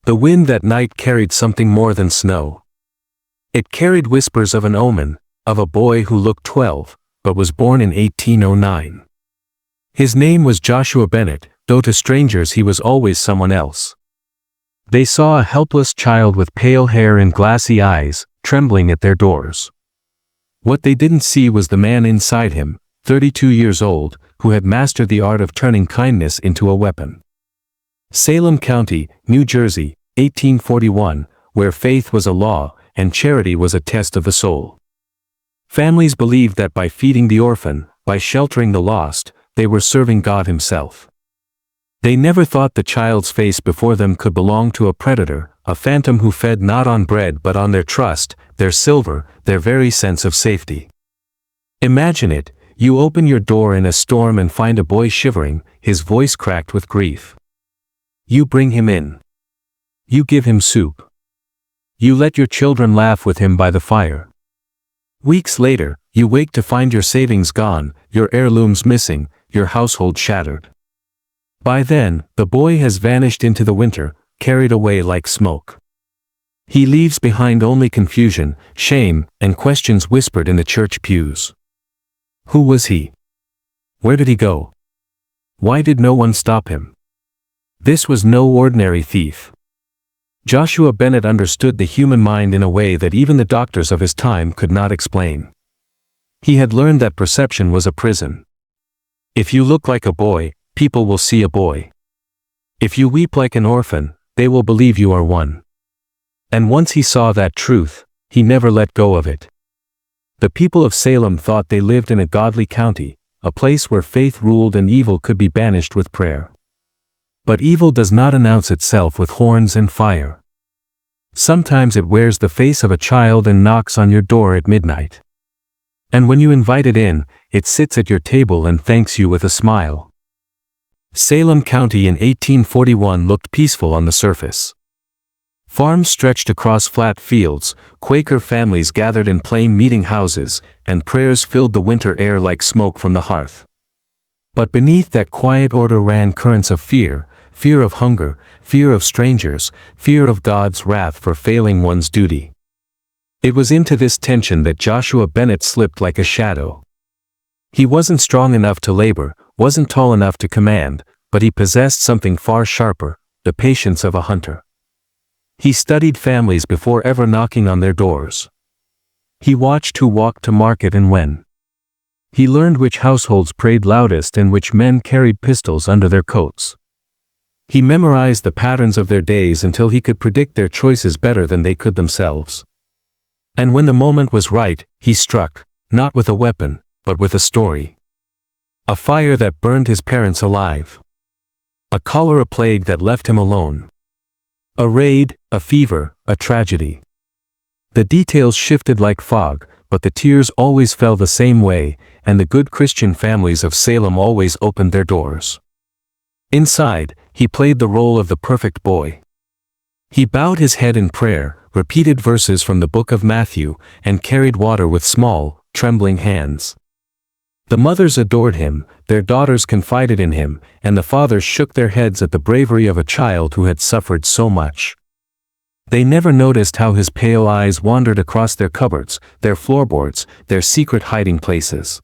The wind that night carried something more than snow. It carried whispers of an omen, of a boy who looked 12, but was born in 1809. His name was Joshua Bennett, though to strangers he was always someone else. They saw a helpless child with pale hair and glassy eyes, trembling at their doors. What they didn't see was the man inside him, 32 years old, who had mastered the art of turning kindness into a weapon. Salem County, New Jersey, 1841, where faith was a law, and charity was a test of the soul. Families believed that by feeding the orphan, by sheltering the lost, they were serving God Himself. They never thought the child's face before them could belong to a predator, a phantom who fed not on bread but on their trust, their silver, their very sense of safety. Imagine it, you open your door in a storm and find a boy shivering, his voice cracked with grief. You bring him in. You give him soup. You let your children laugh with him by the fire. Weeks later, you wake to find your savings gone, your heirlooms missing, your household shattered. By then, the boy has vanished into the winter, carried away like smoke. He leaves behind only confusion, shame, and questions whispered in the church pews. Who was he? Where did he go? Why did no one stop him? This was no ordinary thief. Joshua Bennett understood the human mind in a way that even the doctors of his time could not explain. He had learned that perception was a prison. If you look like a boy, people will see a boy. If you weep like an orphan, they will believe you are one. And once he saw that truth, he never let go of it. The people of Salem thought they lived in a godly county, a place where faith ruled and evil could be banished with prayer. But evil does not announce itself with horns and fire. Sometimes it wears the face of a child and knocks on your door at midnight. And when you invite it in, it sits at your table and thanks you with a smile. Salem County in 1841 looked peaceful on the surface. Farms stretched across flat fields, Quaker families gathered in plain meeting houses, and prayers filled the winter air like smoke from the hearth. But beneath that quiet order ran currents of fear, fear of hunger, fear of strangers, fear of God's wrath for failing one's duty. It was into this tension that Joshua Bennett slipped like a shadow. He wasn't strong enough to labor, wasn't tall enough to command, but he possessed something far sharper, the patience of a hunter. He studied families before ever knocking on their doors. He watched who walked to market and when. He learned which households prayed loudest and which men carried pistols under their coats. He memorized the patterns of their days until he could predict their choices better than they could themselves. And when the moment was right, he struck, not with a weapon, but with a story. A fire that burned his parents alive. A cholera plague that left him alone. A raid, a fever, a tragedy. The details shifted like fog, but the tears always fell the same way, and the good Christian families of Salem always opened their doors. Inside, he played the role of the perfect boy. He bowed his head in prayer, repeated verses from the book of Matthew, and carried water with small, trembling hands. The mothers adored him, their daughters confided in him, and the fathers shook their heads at the bravery of a child who had suffered so much. They never noticed how his pale eyes wandered across their cupboards, their floorboards, their secret hiding places.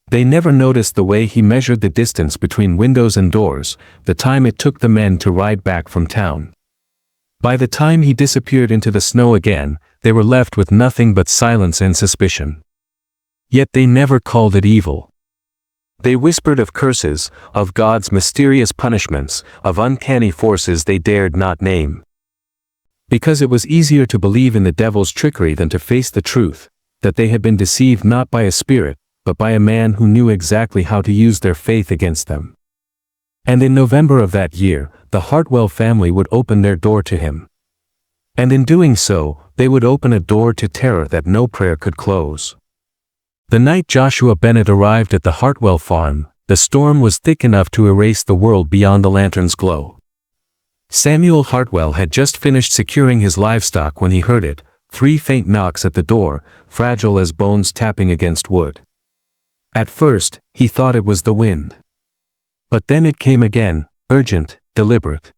They never noticed the way he measured the distance between windows and doors, the time it took the men to ride back from town. By the time he disappeared into the snow again, they were left with nothing but silence and suspicion. Yet they never called it evil. They whispered of curses, of God's mysterious punishments, of uncanny forces they dared not name. Because it was easier to believe in the devil's trickery than to face the truth, that they had been deceived not by a spirit, but by a man who knew exactly how to use their faith against them. And in November of that year, the Hartwell family would open their door to him. And in doing so, they would open a door to terror that no prayer could close. The night Joshua Bennett arrived at the Hartwell farm, the storm was thick enough to erase the world beyond the lantern's glow. Samuel Hartwell had just finished securing his livestock when he heard it, 3 faint knocks at the door, fragile as bones tapping against wood. At first, he thought it was the wind. But then it came again, urgent, deliberate.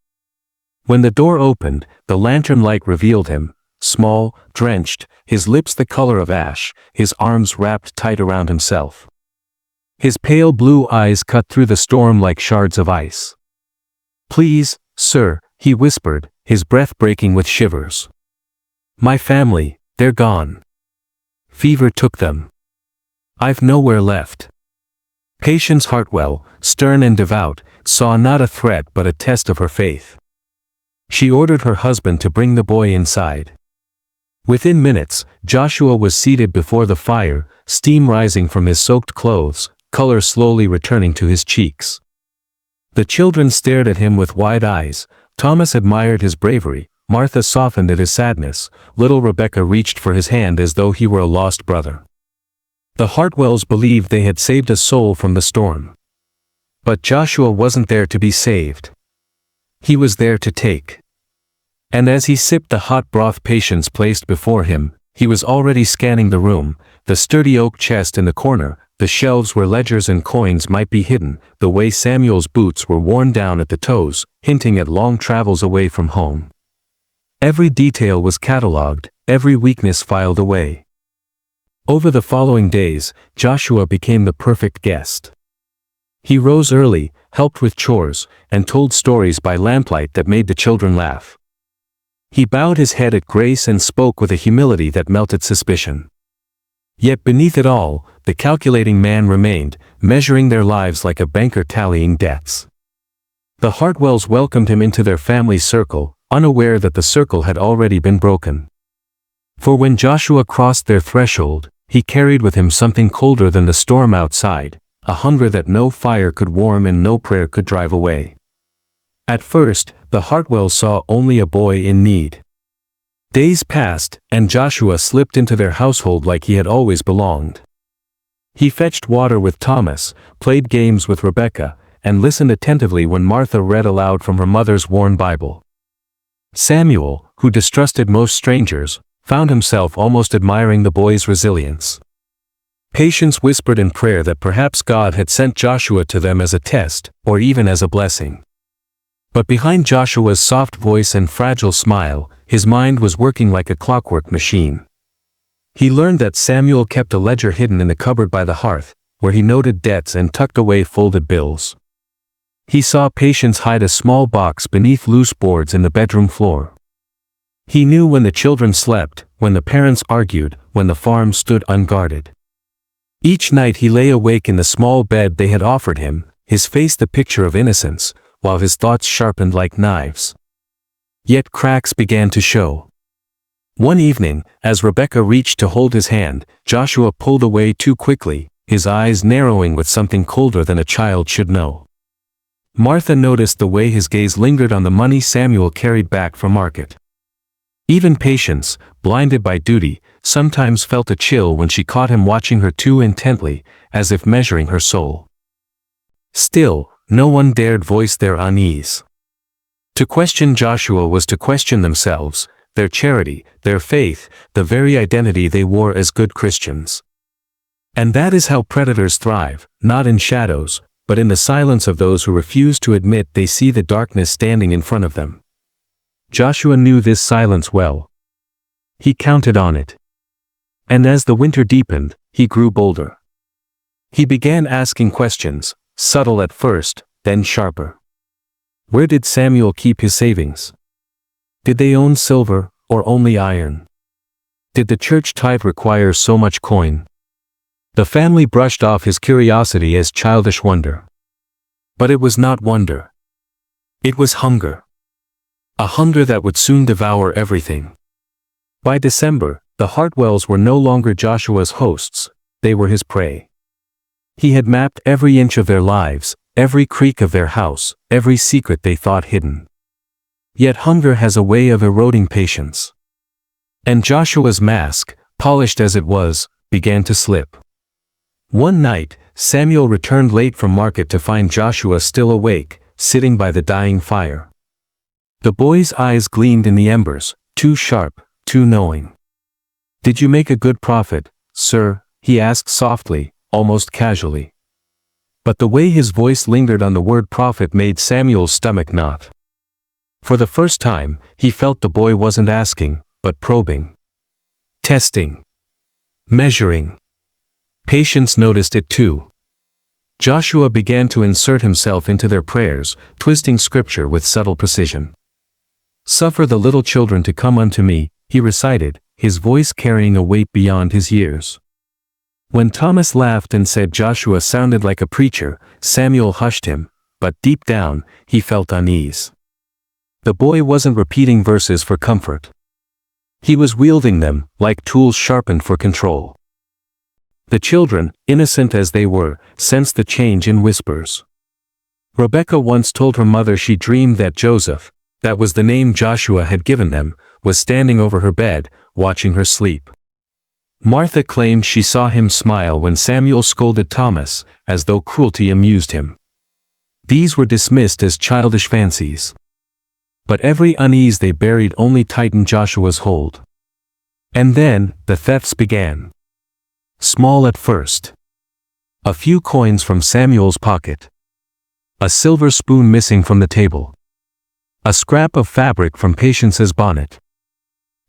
When the door opened, the lantern light revealed him, small, drenched, his lips the color of ash, his arms wrapped tight around himself. His pale blue eyes cut through the storm like shards of ice. "Please, sir," he whispered, his breath breaking with shivers. "My family, they're gone. Fever took them. I've nowhere left." Patience Hartwell, stern and devout, saw not a threat but a test of her faith. She ordered her husband to bring the boy inside. Within minutes, Joshua was seated before the fire, steam rising from his soaked clothes, color slowly returning to his cheeks. The children stared at him with wide eyes. Thomas admired his bravery, Martha softened at his sadness, little Rebecca reached for his hand as though he were a lost brother. The Hartwells believed they had saved a soul from the storm. But Joshua wasn't there to be saved. He was there to take. And as he sipped the hot broth Patience placed before him, he was already scanning the room, the sturdy oak chest in the corner, the shelves where ledgers and coins might be hidden, the way Samuel's boots were worn down at the toes, hinting at long travels away from home. Every detail was catalogued, every weakness filed away. Over the following days, Joshua became the perfect guest. He rose early, helped with chores, and told stories by lamplight that made the children laugh. He bowed his head at grace and spoke with a humility that melted suspicion. Yet beneath it all, the calculating man remained, measuring their lives like a banker tallying debts. The Hartwells welcomed him into their family circle, unaware that the circle had already been broken. For when Joshua crossed their threshold, he carried with him something colder than the storm outside, a hunger that no fire could warm and no prayer could drive away. At first, the Hartwells saw only a boy in need. Days passed, and Joshua slipped into their household like he had always belonged. He fetched water with Thomas, played games with Rebecca, and listened attentively when Martha read aloud from her mother's worn Bible. Samuel, who distrusted most strangers, found himself almost admiring the boy's resilience. Patience whispered in prayer that perhaps God had sent Joshua to them as a test, or even as a blessing. But behind Joshua's soft voice and fragile smile, his mind was working like a clockwork machine. He learned that Samuel kept a ledger hidden in the cupboard by the hearth, where he noted debts and tucked away folded bills. He saw Patience hide a small box beneath loose boards in the bedroom floor. He knew when the children slept, when the parents argued, when the farm stood unguarded. Each night he lay awake in the small bed they had offered him, his face the picture of innocence, while his thoughts sharpened like knives. Yet cracks began to show. One evening, as Rebecca reached to hold his hand, Joshua pulled away too quickly, his eyes narrowing with something colder than a child should know. Martha noticed the way his gaze lingered on the money Samuel carried back from market. Even Patience, blinded by duty, sometimes felt a chill when she caught him watching her too intently, as if measuring her soul. Still, no one dared voice their unease. To question Joshua was to question themselves, their charity, their faith, the very identity they wore as good Christians. And that is how predators thrive, not in shadows, but in the silence of those who refuse to admit they see the darkness standing in front of them. Joshua knew this silence well. He counted on it. And as the winter deepened, he grew bolder. He began asking questions, subtle at first, then sharper. Where did Samuel keep his savings? Did they own silver, or only iron? Did the church tithe require so much coin? The family brushed off his curiosity as childish wonder. But it was not wonder. It was hunger. A hunger that would soon devour everything. By December, the Hartwells were no longer Joshua's hosts, they were his prey. He had mapped every inch of their lives, every creak of their house, every secret they thought hidden. Yet hunger has a way of eroding patience. And Joshua's mask, polished as it was, began to slip. One night, Samuel returned late from market to find Joshua still awake, sitting by the dying fire. The boy's eyes gleamed in the embers, too sharp, too knowing. "Did you make a good profit, sir?" he asked softly, almost casually. But the way his voice lingered on the word profit made Samuel's stomach knot. For the first time, he felt the boy wasn't asking, but probing. Testing. Measuring. Patience noticed it too. Joshua began to insert himself into their prayers, twisting scripture with subtle precision. "Suffer the little children to come unto me," he recited, his voice carrying a weight beyond his years. When Thomas laughed and said Joshua sounded like a preacher, Samuel hushed him, but deep down, he felt unease. The boy wasn't repeating verses for comfort. He was wielding them, like tools sharpened for control. The children, innocent as they were, sensed the change in whispers. Rebecca once told her mother she dreamed that Joseph, that was the name Joshua had given them, was standing over her bed, watching her sleep. Martha claimed she saw him smile when Samuel scolded Thomas, as though cruelty amused him. These were dismissed as childish fancies. But every unease they buried only tightened Joshua's hold. And then, the thefts began. Small at first. A few coins from Samuel's pocket. A silver spoon missing from the table. A scrap of fabric from Patience's bonnet.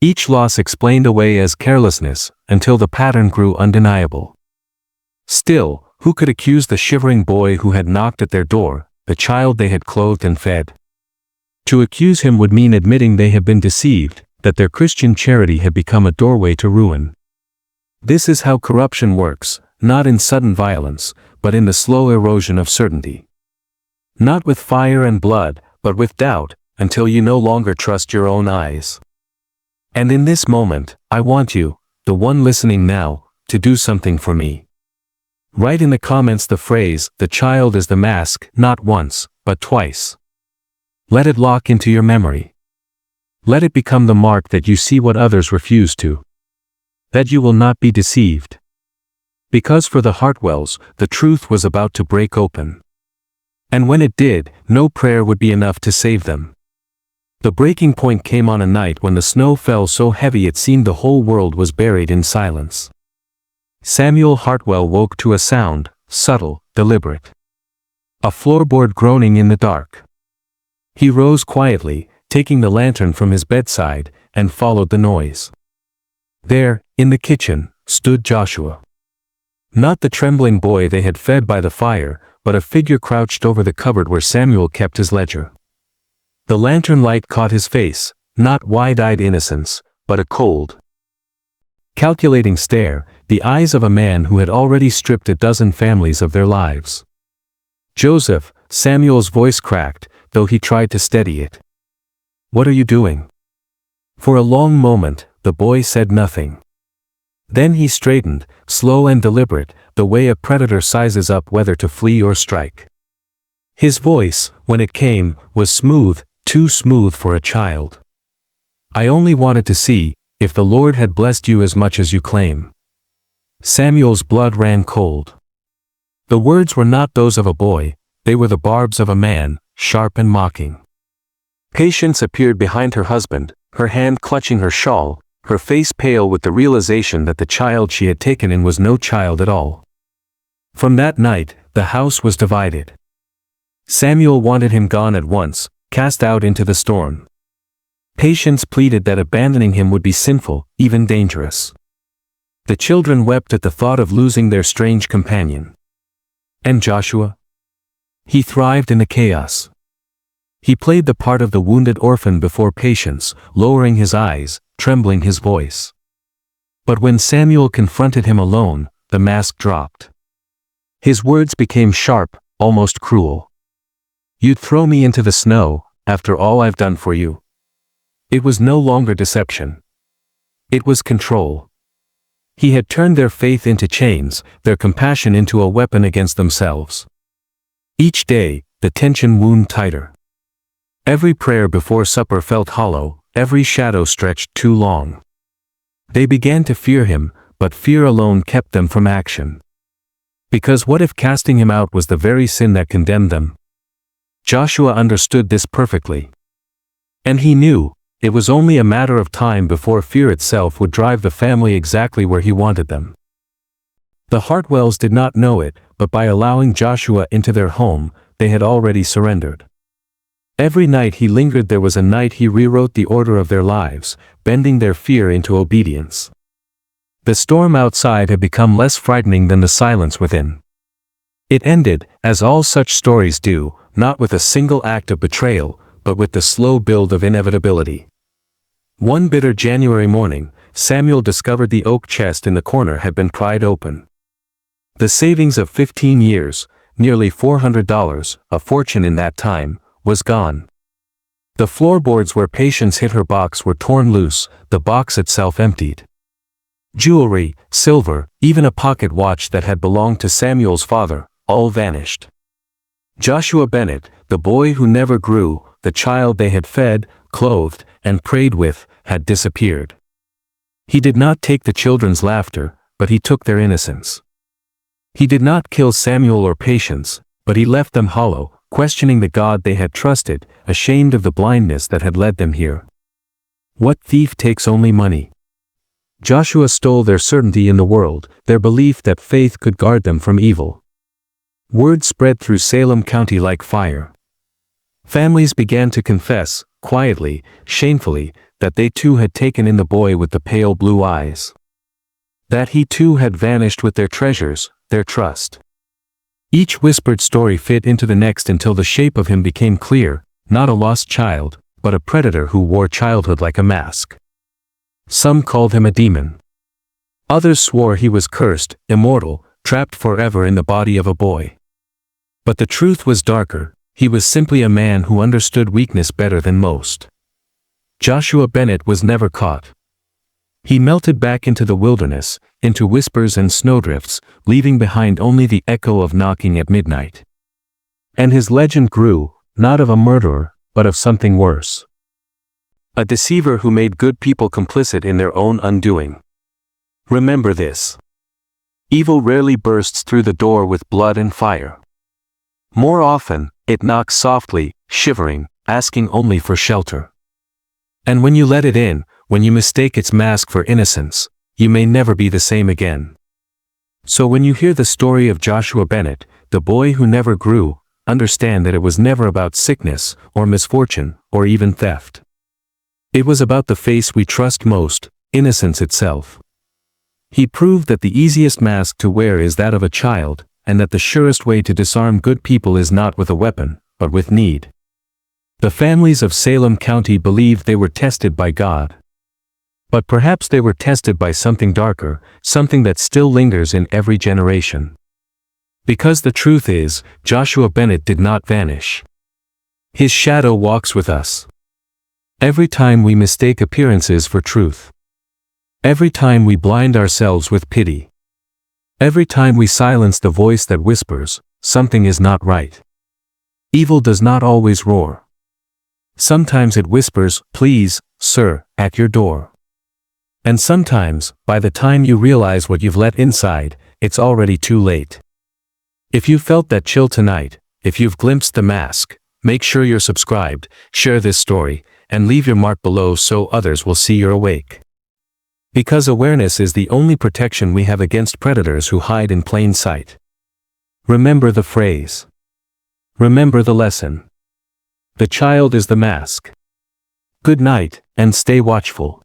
Each loss explained away as carelessness, until the pattern grew undeniable. Still, who could accuse the shivering boy who had knocked at their door, the child they had clothed and fed? To accuse him would mean admitting they had been deceived, that their Christian charity had become a doorway to ruin. This is how corruption works, not in sudden violence, but in the slow erosion of certainty. Not with fire and blood, but with doubt, until you no longer trust your own eyes. And in this moment, I want you, the one listening now, to do something for me. Write in the comments the phrase, "The child is the mask," not once, but twice. Let it lock into your memory. Let it become the mark that you see what others refuse to. That you will not be deceived. Because for the Hartwells, the truth was about to break open. And when it did, no prayer would be enough to save them. The breaking point came on a night when the snow fell so heavy it seemed the whole world was buried in silence. Samuel Hartwell woke to a sound, subtle, deliberate. A floorboard groaning in the dark. He rose quietly, taking the lantern from his bedside, and followed the noise. There, in the kitchen, stood Joshua. Not the trembling boy they had fed by the fire, but a figure crouched over the cupboard where Samuel kept his ledger. The lantern light caught his face, not wide-eyed innocence, but a cold, calculating stare, the eyes of a man who had already stripped a dozen families of their lives. "Joseph," Samuel's voice cracked, though he tried to steady it. "What are you doing?" For a long moment, the boy said nothing. Then he straightened, slow and deliberate, the way a predator sizes up whether to flee or strike. His voice, when it came, was smooth, too smooth for a child. "I only wanted to see if the Lord had blessed you as much as you claim." Samuel's blood ran cold. The words were not those of a boy, they were the barbs of a man, sharp and mocking. Patience appeared behind her husband, her hand clutching her shawl, her face pale with the realization that the child she had taken in was no child at all. From that night, the house was divided. Samuel wanted him gone at once, cast out into the storm. Patience pleaded that abandoning him would be sinful, even dangerous. The children wept at the thought of losing their strange companion. And Joshua? He thrived in the chaos. He played the part of the wounded orphan before Patience, lowering his eyes, trembling his voice. But when Samuel confronted him alone, the mask dropped. His words became sharp, almost cruel. "You'd throw me into the snow, after all I've done for you." It was no longer deception. It was control. He had turned their faith into chains, their compassion into a weapon against themselves. Each day, the tension wound tighter. Every prayer before supper felt hollow, every shadow stretched too long. They began to fear him, but fear alone kept them from action. Because what if casting him out was the very sin that condemned them? Joshua understood this perfectly. And he knew, it was only a matter of time before fear itself would drive the family exactly where he wanted them. The Hartwells did not know it, but by allowing Joshua into their home, they had already surrendered. Every night he lingered there was a night he rewrote the order of their lives, bending their fear into obedience. The storm outside had become less frightening than the silence within. It ended, as all such stories do, not with a single act of betrayal, but with the slow build of inevitability. One bitter January morning, Samuel discovered the oak chest in the corner had been pried open. The savings of 15 years, nearly $400, a fortune in that time, was gone. The floorboards where Patience hid her box were torn loose, the box itself emptied. Jewelry, silver, even a pocket watch that had belonged to Samuel's father, all vanished. Joshua Bennett, the boy who never grew, the child they had fed, clothed, and prayed with, had disappeared. He did not take the children's laughter, but he took their innocence. He did not kill Samuel or Patience, but he left them hollow, questioning the God they had trusted, ashamed of the blindness that had led them here. What thief takes only money? Joshua stole their certainty in the world, their belief that faith could guard them from evil. Word spread through Salem County like fire. Families began to confess, quietly, shamefully, that they too had taken in the boy with the pale blue eyes. That he too had vanished with their treasures, their trust. Each whispered story fit into the next until the shape of him became clear, not a lost child, but a predator who wore childhood like a mask. Some called him a demon. Others swore he was cursed, immortal, trapped forever in the body of a boy. But the truth was darker, he was simply a man who understood weakness better than most. Joshua Bennett was never caught. He melted back into the wilderness, into whispers and snowdrifts, leaving behind only the echo of knocking at midnight. And his legend grew, not of a murderer, but of something worse. A deceiver who made good people complicit in their own undoing. Remember this. Evil rarely bursts through the door with blood and fire. More often, it knocks softly, shivering, asking only for shelter. And when you let it in, when you mistake its mask for innocence, you may never be the same again. So when you hear the story of Joshua Bennett, the boy who never grew, understand that it was never about sickness, or misfortune, or even theft. It was about the face we trust most, innocence itself. He proved that the easiest mask to wear is that of a child, and that the surest way to disarm good people is not with a weapon, but with need. The families of Salem County believed they were tested by God. But perhaps they were tested by something darker, something that still lingers in every generation. Because the truth is, Joshua Bennett did not vanish. His shadow walks with us. Every time we mistake appearances for truth. Every time we blind ourselves with pity. Every time we silence the voice that whispers, something is not right. Evil does not always roar. Sometimes it whispers, please, sir, at your door. And sometimes, by the time you realize what you've let inside, it's already too late. If you felt that chill tonight, if you've glimpsed the mask, make sure you're subscribed, share this story, and leave your mark below so others will see you're awake. Because awareness is the only protection we have against predators who hide in plain sight. Remember the phrase. Remember the lesson. The child is the mask. Good night, and stay watchful.